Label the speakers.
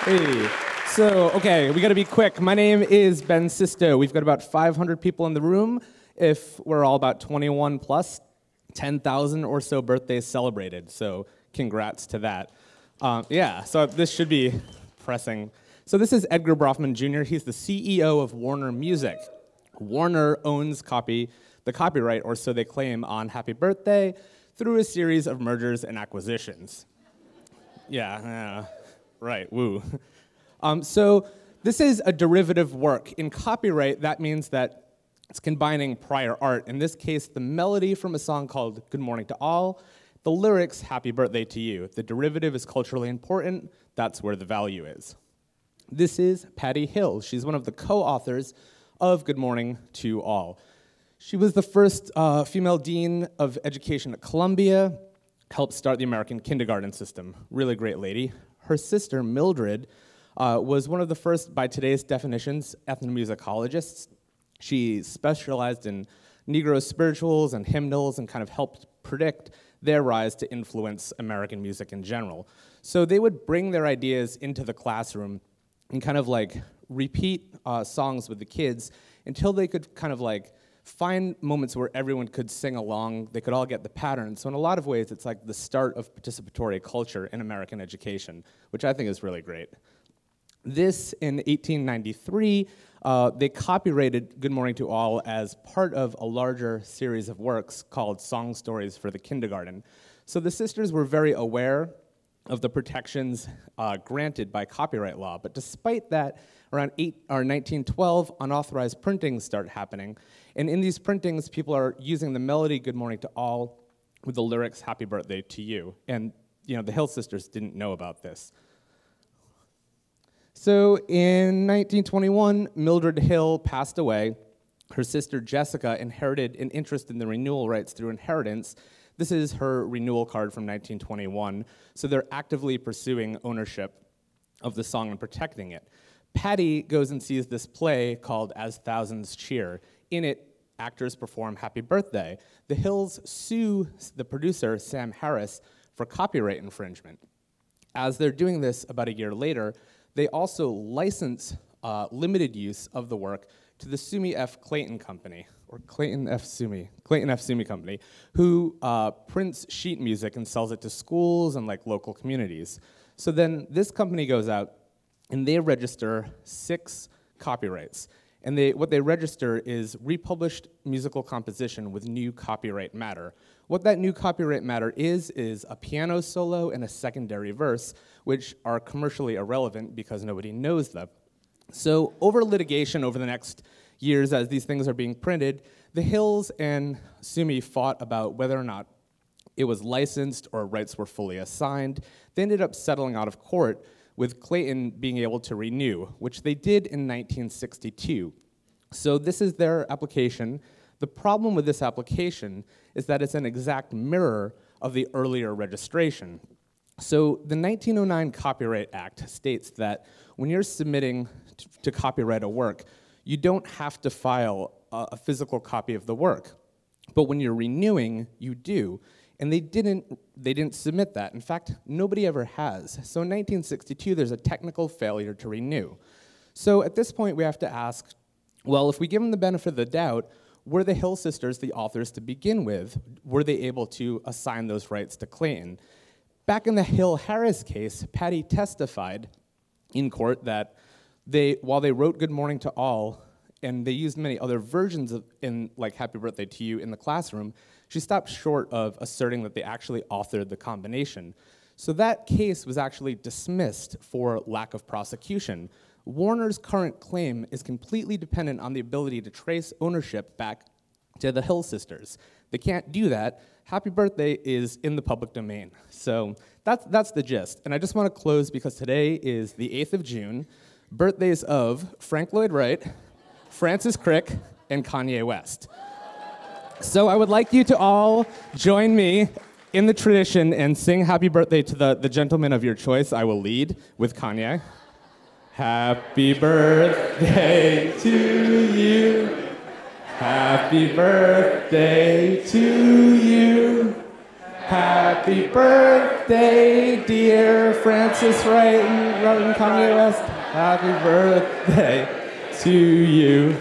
Speaker 1: Hey. So, okay, we gotta be quick. My name is Ben SISTO. We've got about 500 people in the room. If we're all about 21 plus, 10,000 or so birthdays celebrated. So, congrats to that. Yeah, so this should be pressing. So this is Edgar Bronfman Jr. He's the CEO of Warner Music. Warner owns the copyright, or so they claim, on Happy Birthday through a series of mergers and acquisitions. Yeah, right, woo. So this is a derivative work. In copyright, that means that it's combining prior art. In this case, the melody from a song called Good Morning to All, the lyrics, Happy Birthday to You. The derivative is culturally important. That's where the value is. This is Patty Hill. She's one of the co-authors of Good Morning to All. She was the first female dean of education at Columbia, helped start the American kindergarten system. Really great lady. Her sister, Mildred, was one of the first, by today's definitions, ethnomusicologists. She specialized in Negro spirituals and hymnals and kind of helped predict their rise to influence American music in general. So they would bring their ideas into the classroom and kind of like repeat songs with the kids until they could kind of like find moments where everyone could sing along, they could all get the pattern. So in a lot of ways, it's like the start of participatory culture in American education, which I think is really great. This, in 1893, they copyrighted Good Morning to All as part of a larger series of works called Song Stories for the Kindergarten. So the sisters were very aware of the protections granted by copyright law, but despite that, around 1912, unauthorized printings start happening, and in these printings, people are using the melody Good Morning to All with the lyrics Happy Birthday to You, and the Hill sisters didn't know about this. So in 1921, Mildred Hill passed away. Her sister Jessica inherited an interest in the renewal rights through inheritance. This is her renewal card from 1921. So they're actively pursuing ownership of the song and protecting it. Patty goes and sees this play called As Thousands Cheer. In it, actors perform Happy Birthday. The Hills sue the producer, Sam Harris, for copyright infringement. As they're doing this about a year later, they also license limited use of the work to the Sumi F. Clayton Company, or Clayton F. Sumi Company, who prints sheet music and sells it to schools and like local communities. So then this company goes out and they register 6 copyrights. And what they register is republished musical composition with new copyright matter. What that new copyright matter is a piano solo and a secondary verse, which are commercially irrelevant because nobody knows them. So over litigation over the next years as these things are being printed, the Hills and Sumi fought about whether or not it was licensed or rights were fully assigned. They ended up settling out of court with Clayton being able to renew, which they did in 1962. So this is their application. The problem with this application is that it's an exact mirror of the earlier registration. So the 1909 Copyright Act states that when you're submitting to copyright a work, you don't have to file a physical copy of the work. But when you're renewing, you do. And they didn't submit that. In fact, nobody ever has. So in 1962, there's a technical failure to renew. So at this point, we have to ask, well, if we give them the benefit of the doubt, were the Hill sisters the authors to begin with? Were they able to assign those rights to Clayton? Back in the Hill-Harris case, Patty testified in court that while they wrote Good Morning to All, and they used many other versions like Happy Birthday to You in the classroom, she stopped short of asserting that they actually authored the combination. So that case was actually dismissed for lack of prosecution. Warner's current claim is completely dependent on the ability to trace ownership back to the Hill sisters. They can't do that. Happy Birthday is in the public domain. So that's the gist. And I just want to close because today is the 8th of June, birthdays of Frank Lloyd Wright, Francis Crick, and Kanye West. So I would like you to all join me in the tradition and sing Happy Birthday to the gentleman of your choice. I will lead with Kanye. Happy birthday to you. Happy birthday to you. Happy birthday, dear Francis Wright and Kanye West. Happy birthday to you.